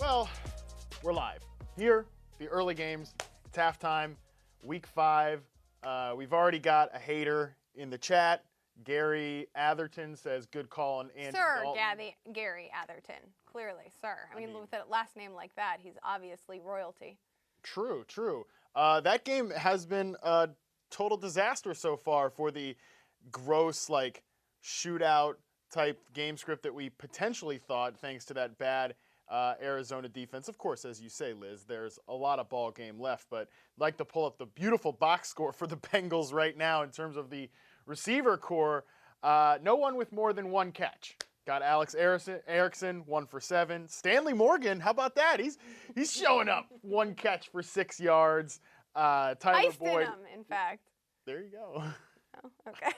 Well, we're live. Here, the early games. It's halftime, week 5. We've already got a hater in the chat. Gary Atherton says, good call on Andy Dalton. Gary Atherton. Clearly, sir. I mean, with a last name like that, he's obviously royalty. True. That game has been a total disaster so far for the gross, shootout type game script that we potentially thought, thanks to that bad Arizona defense. Of course, as you say, Liz, there's a lot of ball game left, but I'd like to pull up the beautiful box score for the Bengals right now in terms of the receiver core. No one with more than one catch. Got Alex Erickson, 1 for 7. Stanley Morgan, how about that? He's showing up. 1 catch for 6 yards. Tyler Boyd. Him, in fact. There you go. Oh, okay.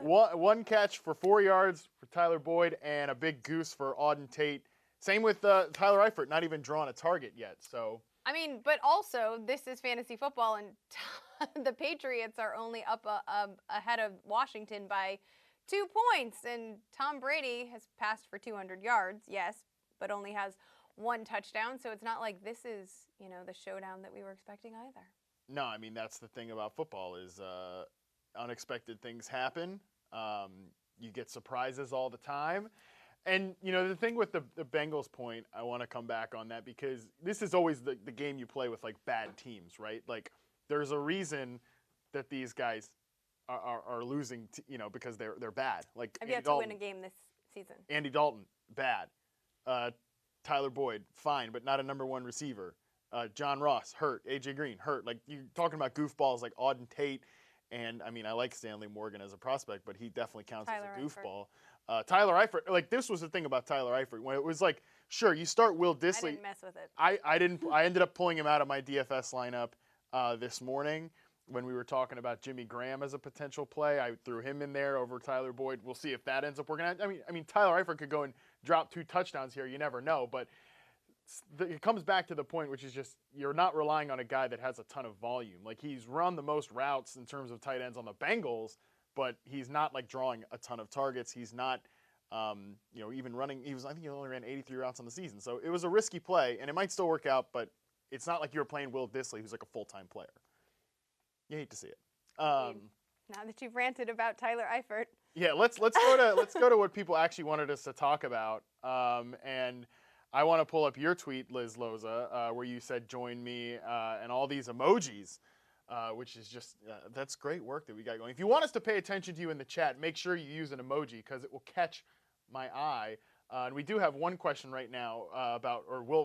One catch for 4 yards for Tyler Boyd and a big goose for Auden Tate. Same with Tyler Eifert, not even drawn a target yet. So I mean, but also this is fantasy football, and the Patriots are only up ahead of Washington by 2 points, and Tom Brady has passed for 200 yards, yes, but only has 1 touchdown. So it's not like this is the showdown that we were expecting either. No, I mean, that's the thing about football is unexpected things happen. You get surprises all the time. And, the thing with the Bengals point, I want to come back on that because this is always the game you play with, bad teams, right? There's a reason that these guys are losing, because they're bad. I've yet to win a game this season. Andy Dalton, bad. Tyler Boyd, fine, but not a number 1 receiver. John Ross, hurt. AJ Green, hurt. You're talking about goofballs like Auden Tate. And, I mean, I like Stanley Morgan as a prospect, but he definitely counts as a goofball. Tyler Eifert, this was the thing about Tyler Eifert. When it was sure, you start Will Dissly. I didn't mess with it. I didn't. I ended up pulling him out of my DFS lineup this morning when we were talking about Jimmy Graham as a potential play. I threw him in there over Tyler Boyd. We'll see if that ends up working out. I mean, Tyler Eifert could go and drop 2 touchdowns here. You never know, but it comes back to the point, which is just you're not relying on a guy that has a ton of volume. He's run the most routes in terms of tight ends on the Bengals, but he's not drawing a ton of targets. He's not, even running. I think he only ran 83 routes on the season. So it was a risky play, and it might still work out, but it's not like you were playing Will Dissly, who's a full-time player. You hate to see it. Now that you've ranted about Tyler Eifert. Yeah, let's go to what people actually wanted us to talk about, and I want to pull up your tweet, Liz Loza, where you said, join me, and all these emojis, which is just, that's great work that we got going. If you want us to pay attention to you in the chat, make sure you use an emoji because it will catch my eye. And we do have one question right now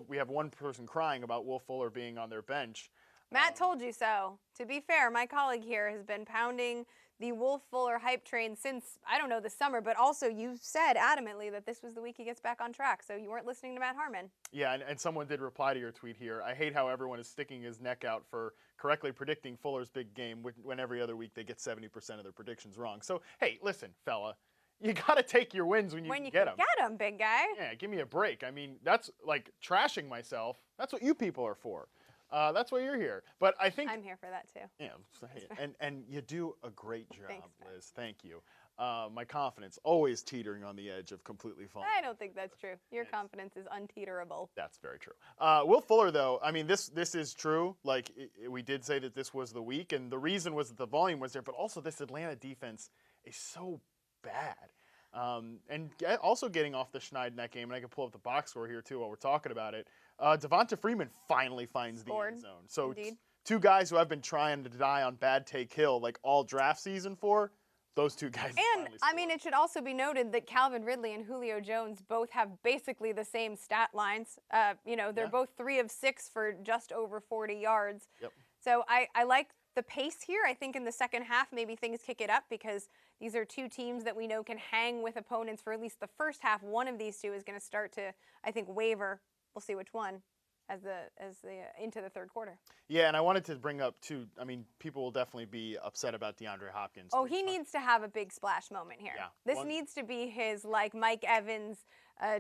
we have one person crying about Will Fuller being on their bench. Matt told you so. To be fair, my colleague here has been pounding the Will Fuller hype train since, I don't know, the summer, but also you said adamantly that this was the week he gets back on track, so you weren't listening to Matt Harmon. Yeah, and someone did reply to your tweet here. I hate how everyone is sticking his neck out for correctly predicting Fuller's big game when every other week they get 70% of their predictions wrong. So, hey, listen, fella, you got to take your wins when you can get them. Get them, big guy. Yeah, give me a break. I mean, that's trashing myself. That's what you people are for. That's why you're here. But I think I'm here for that too. Yeah, and you do a great job, Thanks, Liz. Thank you. My confidence always teetering on the edge of completely falling. I don't think that's true. Your confidence is unteeterable. That's very true. Will Fuller, though, I mean, this is true. We did say that this was the week, and the reason was that the volume was there, but also this Atlanta defense is so bad. And also getting off the schneid in that game, and I can pull up the box score here too while we're talking about it. Devonta Freeman finally finds the end zone. So 2 guys who I've been trying to die on Bad Take Hill all draft season for, those 2 guys. And I mean, it should also be noted that Calvin Ridley and Julio Jones both have basically the same stat lines. They're both 3 of 6 for just over 40 yards. Yep. So I like the pace here. I think in the second half, maybe things kick it up because these are 2 teams that we know can hang with opponents for at least the first half. One of these 2 is going to start to, I think, waver. We'll see which one as the into the third quarter. Yeah, and I wanted to bring up too. I mean, people will definitely be upset about DeAndre Hopkins. Oh, he needs to have a big splash moment here. Yeah, this needs to be his Mike Evans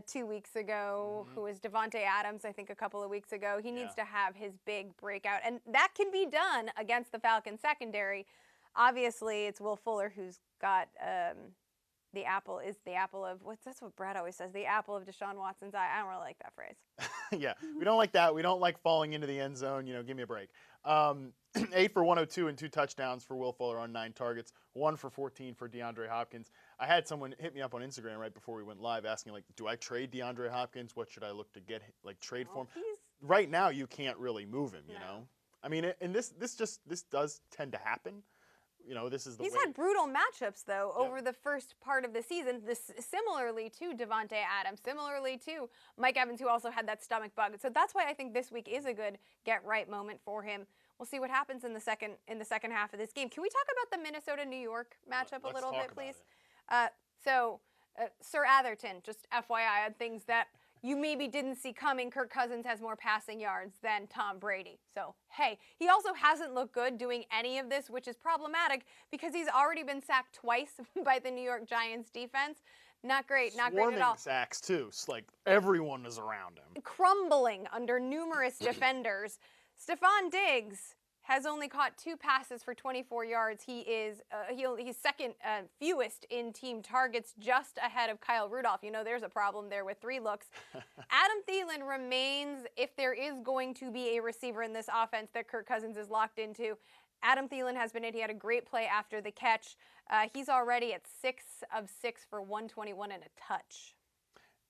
2 weeks ago, who was Devontae Adams, I think, a couple of weeks ago. He needs to have his big breakout, and that can be done against the Falcons secondary. Obviously, it's Will Fuller who's got the apple is the apple of that's what Brad always says, the apple of Deshaun Watson's eye. I don't really like that phrase. Yeah, we don't like that. We don't like falling into the end zone. Give me a break. 8 for 102 and 2 touchdowns for Will Fuller on 9 targets. 1 for 14 for DeAndre Hopkins. I had someone hit me up on Instagram right before we went live asking, like, do I trade DeAndre Hopkins? What should I look to get, trade for him? Right now, you can't really move him, you know? I mean, and this does tend to happen. This is the He's way. had brutal matchups, though, over the first part of the season, similarly to Devontae Adams, similarly to Mike Evans, who also had that stomach bug. So that's why I think this week is a good get-right moment for him. We'll see what happens in the second half of this game. Can we talk about the Minnesota-New York matchup a little bit, please? Sir Atherton, just FYI, on things that you maybe didn't see coming. Kirk Cousins has more passing yards than Tom Brady. So, hey, he also hasn't looked good doing any of this, which is problematic because he's already been sacked twice by the New York Giants defense. Not great, not great at all. Sacks, too. It's like everyone is around him. Crumbling under numerous defenders. Stephon Diggs has only caught 2 passes for 24 yards. He's second fewest in team targets, just ahead of Kyle Rudolph. There's a problem there with 3 looks. Adam Thielen remains, if there is going to be a receiver in this offense that Kirk Cousins is locked into. Adam Thielen has been it. He had a great play after the catch. He's already at 6 of 6 for 121 and a touch.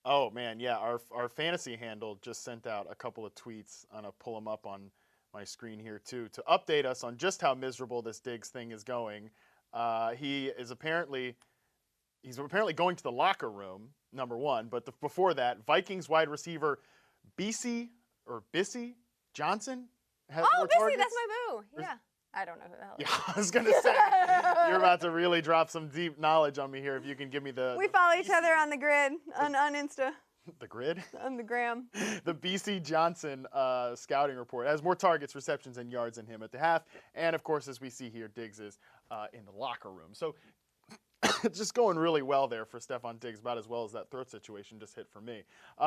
Oh, man, yeah. Our fantasy handle just sent out a couple of tweets. I'm going to pull them up on my screen here too to update us on just how miserable this Diggs thing is going. He's apparently going to the locker room, number one. But before that, Vikings wide receiver Bissy Johnson has more Bissy, targets. that's my boo. Yeah. I don't know who the hell. Yeah, I was going to say, you're about to really drop some deep knowledge on me here if you can give me We follow each other on the grid, on Insta. The grid? On the gram. The BC Johnson scouting report has more targets, receptions, and yards than him at the half. And, of course, as we see here, Diggs is in the locker room. So just going really well there for Stephon Diggs, about as well as that throat situation just hit for me.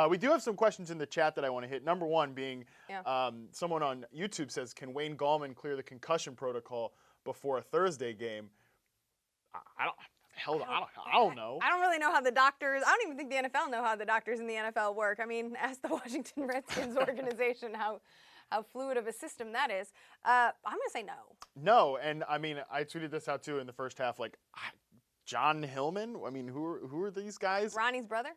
We do have some questions in the chat that I want to hit. Number one being someone on YouTube says, can Wayne Gulman clear the concussion protocol before a Thursday game? I don't know. I don't really know how the doctors, I don't even think the NFL know how the doctors in the NFL work. I mean, ask the Washington Redskins organization how fluid of a system that is. I'm going to say no. No, and I mean, I tweeted this out too in the first half, like, John Hillman? I mean, who are these guys? Ronnie's brother.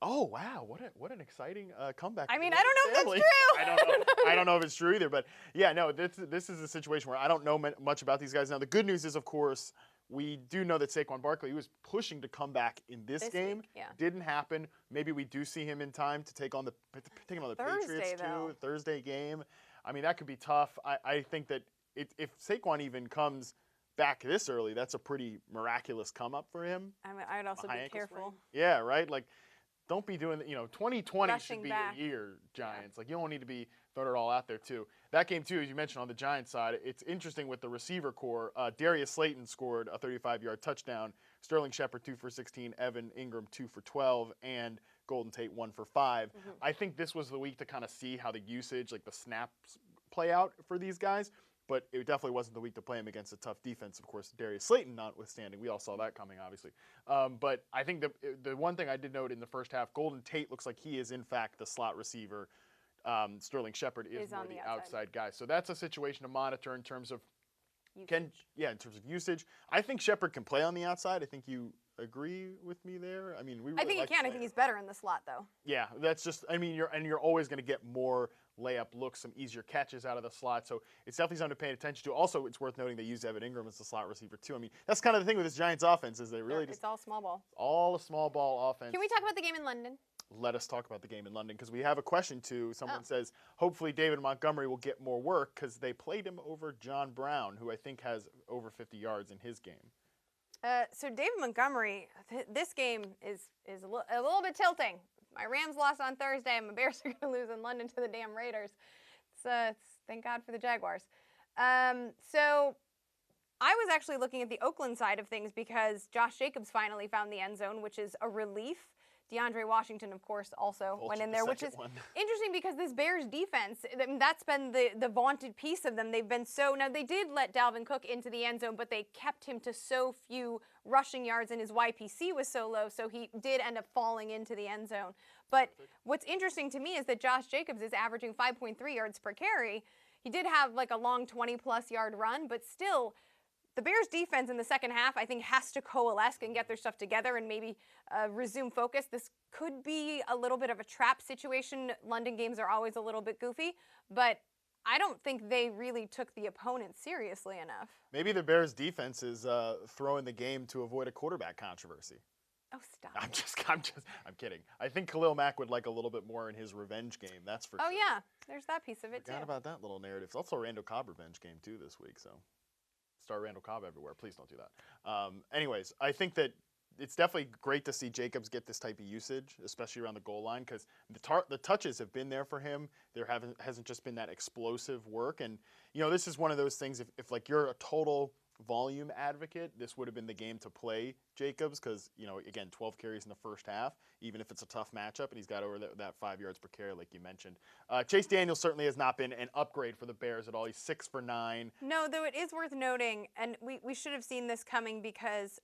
Oh, wow. What an exciting comeback. I mean, I don't know if that's true. I don't know if it's true either, but yeah, no, this is a situation where I don't know much about these guys. Now, the good news is, of course, we do know that Saquon Barkley was pushing to come back in this game. Week, yeah. Didn't happen. Maybe we do see him in time to take on the Patriots too. Thursday game. I mean, that could be tough. I think that if Saquon even comes back this early, that's a pretty miraculous come up for him. I mean, I'd also be careful. Sprain. Yeah, right? Like, don't be doing, 2020 Rushing should be back. your year, Giants. Like, you don't need to be throwing it all out there, too. That game, too, as you mentioned on the Giants side, it's interesting with the receiver core. Darius Slayton scored a 35-yard touchdown. Sterling Shepard, 2 for 16. Evan Ingram, 2 for 12. And Golden Tate, 1 for 5. Mm-hmm. I think this was the week to kind of see how the usage, like the snaps, play out for these guys. But it definitely wasn't the week to play him against a tough defense. Of course, Darius Slayton notwithstanding. We all saw that coming, obviously. But I think the one thing I did note in the first half, Golden Tate looks like he is, in fact, the slot receiver. Sterling Shepard is more the outside guy. So that's a situation to monitor in terms of usage. I think Shepard can play on the outside. I think you agree with me there. I mean, I think he can. I think he's better in the slot, though. Yeah, that's just. I mean, you're always going to get more layup looks, some easier catches out of the slot. So it's definitely something to pay attention to. Also, it's worth noting they use Evan Ingram as the slot receiver too. I mean, that's kind of the thing with this Giants offense is they really it's all small ball. All a small ball offense. Can we talk about the game in London? Let us talk about the game in London because we have a question too. Someone says, hopefully David Montgomery will get more work because they played him over John Brown, who I think has over 50 yards in his game. So David Montgomery, this game is a little bit tilting. My Rams lost on Thursday. My Bears are going to lose in London to the damn Raiders. It's thank God for the Jaguars. So I was actually looking at the Oakland side of things because Josh Jacobs finally found the end zone, which is a relief DeAndre Washington, of course, also Vultured went in the there, which second is one. interesting because this Bears defense, that's been the vaunted piece of them. They've been now they did let Dalvin Cook into the end zone, but they kept him to so few rushing yards, and his YPC was so low, so he did end up falling into the end zone. But what's interesting to me is that Josh Jacobs is averaging 5.3 yards per carry. He did have like a long 20-plus yard run, but still, the Bears defense in the second half, I think, has to coalesce and get their stuff together and maybe resume focus. This could be a little bit of a trap situation. London games are always a little bit goofy, but I don't think they really took the opponent seriously enough. Maybe the Bears defense is throwing the game to avoid a quarterback controversy. Oh, stop. I'm kidding. I think Khalil Mack would like a little bit more in his revenge game. That's for sure. Oh, yeah. There's that piece of it, too. Forgot about that little narrative. It's also a Randall Cobb revenge game, too, this week, so start Randall Cobb everywhere. Please don't do that. Anyways, I think that it's definitely great to see Jacobs get this type of usage, especially around the goal line, because the touches have been there for him. There hasn't just been that explosive work. And, this is one of those things, if like you're a total volume advocate, this would have been the game to play Jacobs because, again, 12 carries in the first half, even if it's a tough matchup, and he's got over that 5 yards per carry like you mentioned. Chase Daniels certainly has not been an upgrade for the Bears at all. He's 6 for 9. No, though it is worth noting, and we should have seen this coming because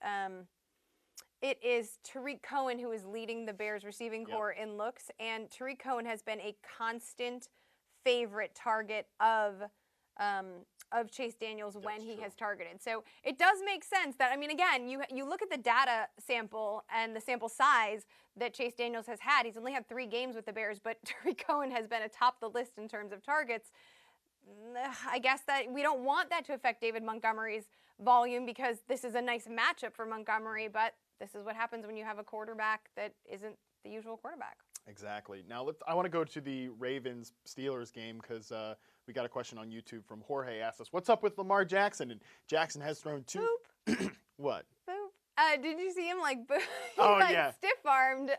it is Tariq Cohen who is leading the Bears receiving corps in looks, and Tariq Cohen has been a constant favorite target of Chase Daniels when he has targeted. So it does make sense that, again, you look at the data sample and the sample size that Chase Daniels has had. He's only had 3 games with the Bears, but Tariq Cohen has been atop the list in terms of targets. I guess that we don't want that to affect David Montgomery's volume because this is a nice matchup for Montgomery, but this is what happens when you have a quarterback that isn't the usual quarterback. Exactly. Now, I want to go to the Ravens-Steelers game because we got a question on YouTube from Jorge. Asked us, what's up with Lamar Jackson? And Jackson has thrown 2. Boop. What? Boop. Did you see him stiff-armed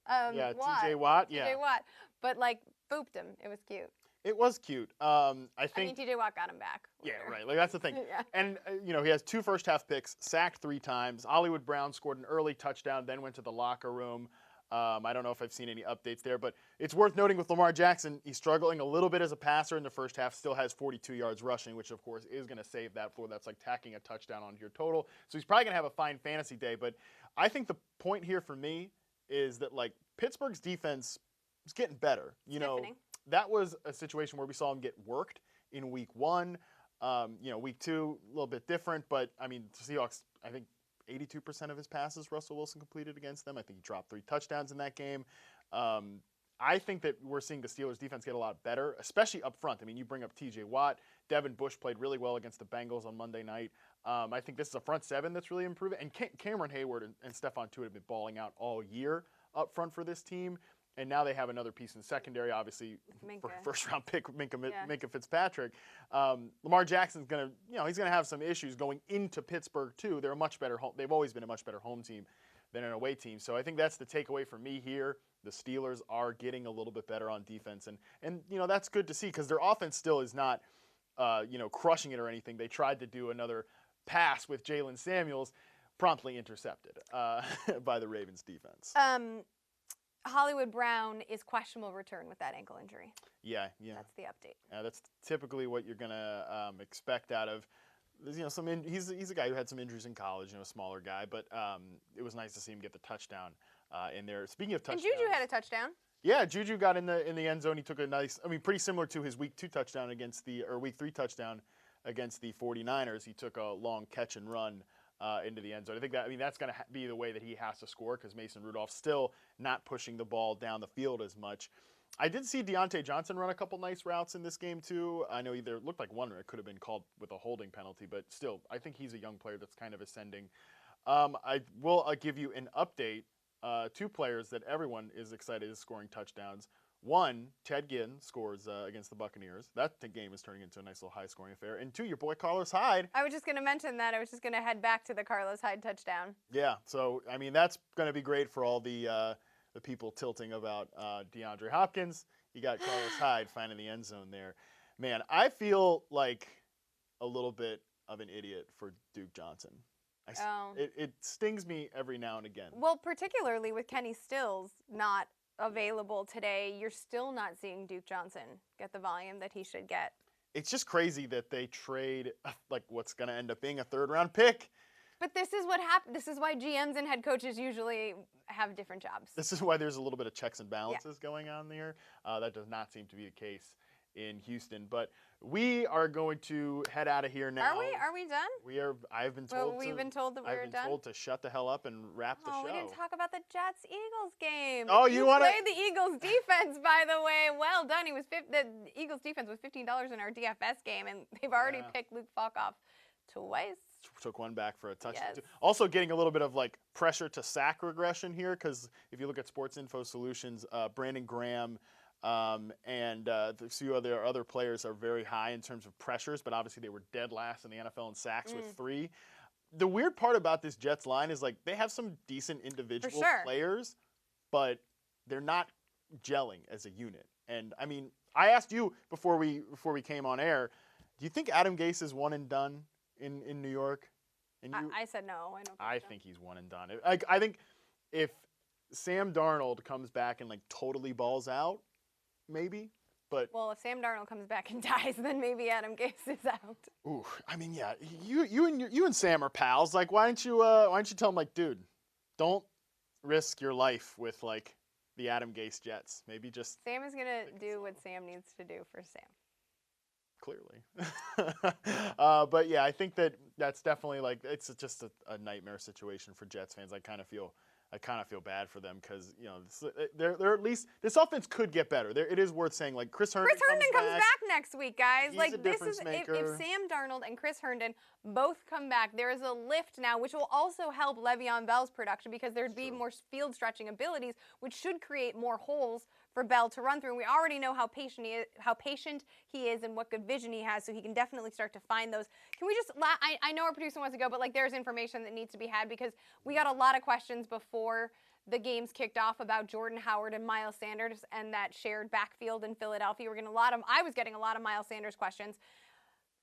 TJ Watt. TJ Watt. But booped him. It was cute. It was cute. I think TJ Watt got him back later. Yeah, right. That's the thing. Yeah. And, he has 2 first-half picks, sacked 3 times. Hollywood Brown scored an early touchdown, then went to the locker room. I don't know if I've seen any updates there, but it's worth noting with Lamar Jackson, he's struggling a little bit as a passer in the first half, still has 42 yards rushing, which, of course, is going to save that floor. That's like tacking a touchdown onto your total. So he's probably going to have a fine fantasy day. But I think the point here for me is that, Pittsburgh's defense is getting better. That was a situation where we saw him get worked in week 1. Week 2, a little bit different. But, the Seahawks, I think, 82% of his passes Russell Wilson completed against them. I think he dropped 3 touchdowns in that game. I think that we're seeing the Steelers defense get a lot better, especially up front. You bring up TJ Watt. Devin Bush played really well against the Bengals on Monday night. I think this is a front 7 that's really improving. And Cameron Hayward and Stephon Tuitt have been balling out all year up front for this team. And now they have another piece in the secondary, obviously, for first-round pick Minkah Fitzpatrick. Lamar Jackson's going to, he's going to have some issues going into Pittsburgh, too. They're a much better home. They've always been a much better home team than an away team. So I think that's the takeaway for me here. The Steelers are getting a little bit better on defense. And that's good to see because their offense still is not, crushing it or anything. They tried to do another pass with Jalen Samuels, promptly intercepted by the Ravens defense. Hollywood Brown is questionable return with that ankle injury. Yeah. That's the update. That's typically what you're gonna expect out of. He's a guy who had some injuries in college. A smaller guy, but it was nice to see him get the touchdown in there. Speaking of touchdowns, and Juju had a touchdown. Yeah, Juju got in the end zone. He took a nice, pretty similar to his week 2 touchdown week 3 touchdown against the 49ers. He took a long catch and run into the end zone. I think that's going to be the way that he has to score because Mason Rudolph's still not pushing the ball down the field as much. I did see Deontay Johnson run a couple nice routes in this game too. I know there looked like one it could have been called with a holding penalty, but still, I think he's a young player that's kind of ascending. I will give you an update. 2 players that everyone is excited is scoring touchdowns. 1, Ted Ginn scores against the Buccaneers. That game is turning into a nice little high-scoring affair. And 2, your boy Carlos Hyde. I was just going to mention that. I was just going to head back to the Carlos Hyde touchdown. Yeah, so, that's going to be great for all the people tilting about DeAndre Hopkins. You got Carlos Hyde finding the end zone there. Man, I feel like a little bit of an idiot for Duke Johnson. It stings me every now and again. Well, particularly with Kenny Stills not available today, you're still not seeing Duke Johnson get the volume that he should get. It's just crazy that they trade like what's going to end up being a 3rd-round pick. But this is what happens. This is why GMs and head coaches usually have different jobs. This is why there's a little bit of checks and balances going on there. That does not seem to be the case in Houston. But we are going to head out of here now. Are we done? We are. I've been told. We've been told that we're done. I've been told to shut the hell up and wrap the show. Oh, we didn't talk about the Jets-Eagles game. Oh, you want to play the Eagles defense, by the way. Well done. The Eagles defense was $15 in our DFS game, and they've already picked Luke Falk off twice. Took one back for a touchdown. Yes. Also getting a little bit of like pressure to sack regression here, because if you look at Sports Info Solutions, Brandon Graham and a few other players are very high in terms of pressures, but obviously they were dead last in the NFL in sacks with 3. The weird part about this Jets line is like they have some decent individual players, but they're not gelling as a unit. And I mean, I asked you before we came on air, do you think Adam Gase is one and done in New York? And I said no. I think he's one and done. I think if Sam Darnold comes back and like totally balls out, maybe. But well, if Sam Darnold comes back and dies, then maybe Adam Gase is out. Ooh, I mean, yeah, you and Sam are pals. Like, why don't you tell him, like, dude, don't risk your life with like the Adam Gase Jets. Maybe just Sam is gonna do what Sam needs to do for Sam. Clearly. But yeah, I think that's definitely like it's just a nightmare situation for Jets fans. I kind of feel bad for them because they're at least this offense could get better. It is worth saying like Chris Herndon comes back next week, guys. He's like a this difference is maker. If Sam Darnold and Chris Herndon both come back, there is a lift now, which will also help Le'Veon Bell's production because there'd be more field stretching abilities, which should create more holes for Bell to run through. And we already know how patient he is and what good vision he has, so he can definitely start to find those. Can we just, I know our producer wants to go, but like there's information that needs to be had because we got a lot of questions before the games kicked off about Jordan Howard and Miles Sanders and that shared backfield in Philadelphia. I was getting a lot of Miles Sanders questions.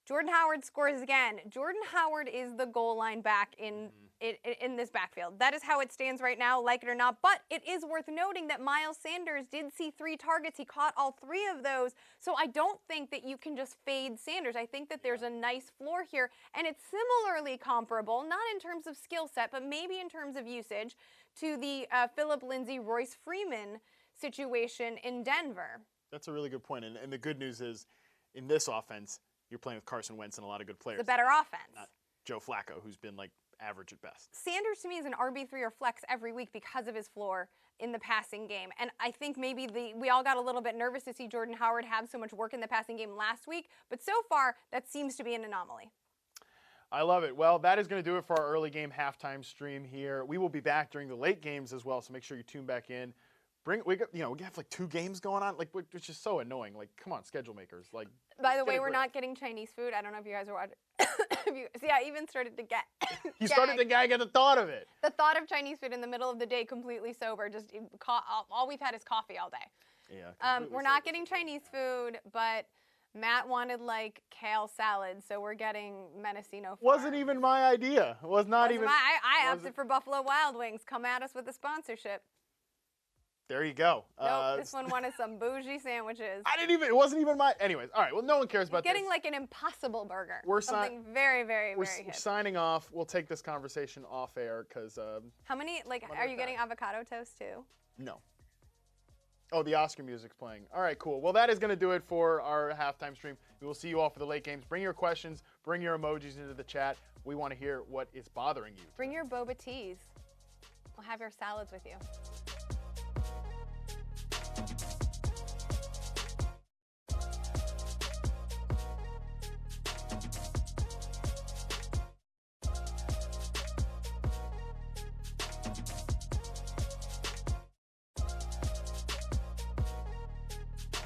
Jordan Howard scores again. Jordan Howard is the goal line back in this backfield. That is how it stands right now, like it or not. But it is worth noting that Miles Sanders did see 3 targets. He caught all 3 of those. So I don't think that you can just fade Sanders. I think that there's a nice floor here. And it's similarly comparable, not in terms of skill set, but maybe in terms of usage, to the Phillip Lindsay, Royce Freeman situation in Denver. That's a really good point. And the good news is, in this offense, you're playing with Carson Wentz and a lot of good players. It's a better offense. Not Joe Flacco, who's been like average at best. Sanders to me is an RB3 or flex every week because of his floor in the passing game. And I think maybe we all got a little bit nervous to see Jordan Howard have so much work in the passing game last week. But so far, that seems to be an anomaly. I love it. Well, that is going to do it for our early game halftime stream here. We will be back during the late games as well, so make sure you tune back in. We have like 2 games going on, like which is so annoying. Like, come on, schedule makers. Like, by the way, we're not getting Chinese food. I don't know if you guys are watching. See, I even started to get. You started to gag at the thought of it. The thought of Chinese food in the middle of the day, completely sober. Just all we've had is coffee all day. Yeah. We're not getting Chinese food, but Matt wanted like kale salad, so we're getting Mendocino Farms. Wasn't even my idea. Was not even. I opted for Buffalo Wild Wings. Come at us with a sponsorship. There you go. Nope, this one wanted some bougie sandwiches. It wasn't even my, anyways. All right, well, no one cares about getting like an Impossible Burger. Something very, very, very hip. We're signing off. We'll take this conversation off air because. How many, are you getting avocado toast too? No. Oh, the Oscar music's playing. All right, cool. Well, that is going to do it for our halftime stream. We will see you all for the late games. Bring your questions. Bring your emojis into the chat. We want to hear what is bothering you. Bring your boba teas. We'll have your salads with you.